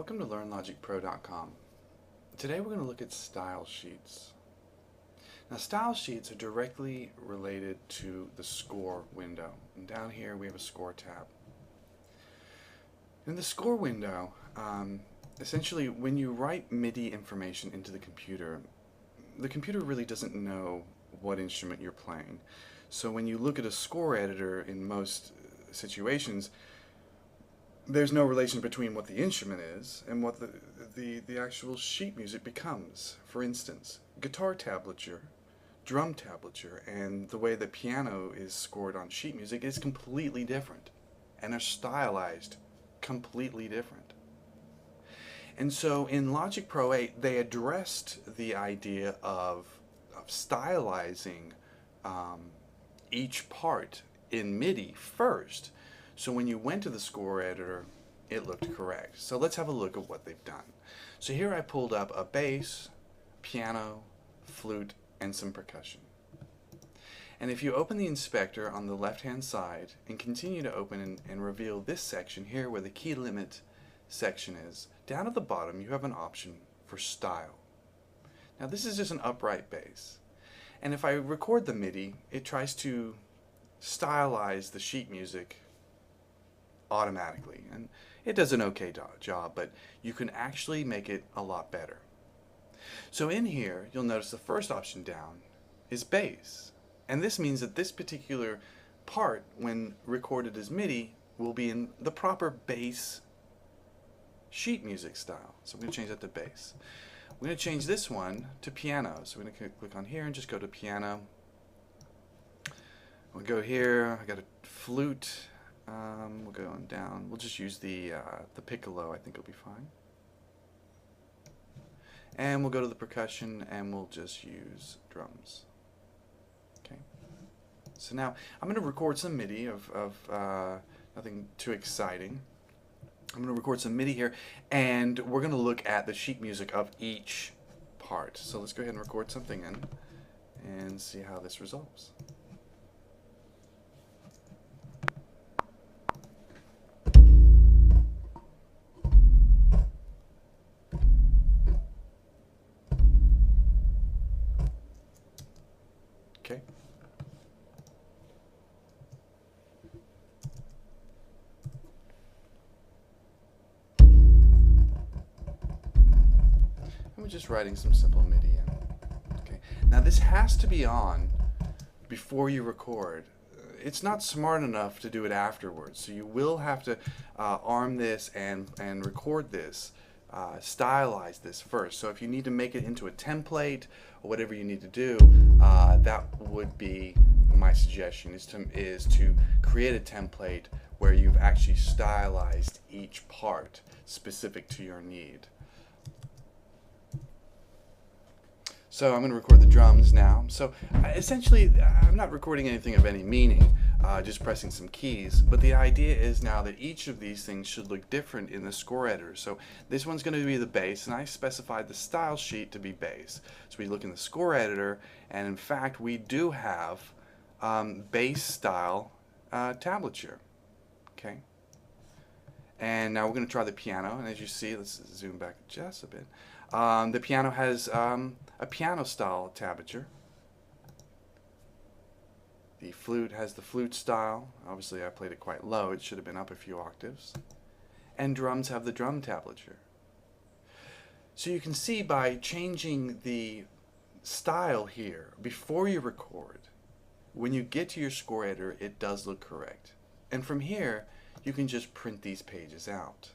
Welcome to LearnLogicPro.com. Today we're going to look at style sheets. Now style sheets are directly related to the score window. And down here we have a score tab. In the score window, essentially when you write MIDI information into the computer really doesn't know what instrument you're playing. So when you look at a score editor in most situations, there's no relation between what the instrument is and what the actual sheet music becomes. For instance, guitar tablature, drum tablature, and the way that piano is scored on sheet music is completely different and are stylized completely different. And so in Logic Pro 8, they addressed the idea of stylizing each part in MIDI first. So when you went to the score editor, it looked correct. So let's have a look at what they've done. So here I pulled up a bass, piano, flute, and some percussion. And if you open the inspector on the left-hand side and continue to open and reveal this section here where the key limit section is, down at the bottom you have an option for style. Now this is just an upright bass. And if I record the MIDI, it tries to stylize the sheet music automatically, and it does an okay job, but you can actually make it a lot better. So in here you'll notice the first option down is bass, and this means that this particular part, when recorded as MIDI, will be in the proper bass sheet music style. So I'm going to change that to bass. We're going to change this one to piano, so we're going to click on here and just go to piano. We'll go here, I got a flute. We'll go on down. We'll just use the piccolo. I think it'll be fine. And we'll go to the percussion and we'll just use drums. Okay. So now I'm going to record some MIDI of nothing too exciting. I'm going to record some MIDI here, and we're going to look at the sheet music of each part. So let's go ahead and record something in and see how this resolves. Okay. And we're just writing some simple MIDI in. Okay. Now this has to be on before you record. It's not smart enough to do it afterwards, so you will have to arm this and record this, stylize this first. So if you need to make it into a template or whatever you need to do, that would be my suggestion, is to create a template where you've actually stylized each part specific to your need. So I'm going to record the drums now. So essentially I'm not recording anything of any meaning, just pressing some keys, but the idea is now that each of these things should look different in the score editor. So this one's going to be the bass, and I specified the style sheet to be bass. So we look in the score editor, and in fact we do have bass style tablature. Okay. And now we're going to try the piano, and as you see, let's zoom back just a bit. The piano has a piano style tablature. The flute has the flute style. Obviously I played it quite low, it should have been up a few octaves. And drums have the drum tablature. So you can see by changing the style here before you record, when you get to your score editor it does look correct. And from here you can just print these pages out.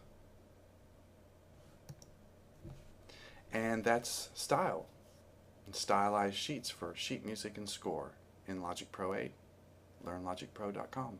And that's style and stylized sheets for sheet music and score in Logic Pro 8. LearnLogicPro.com.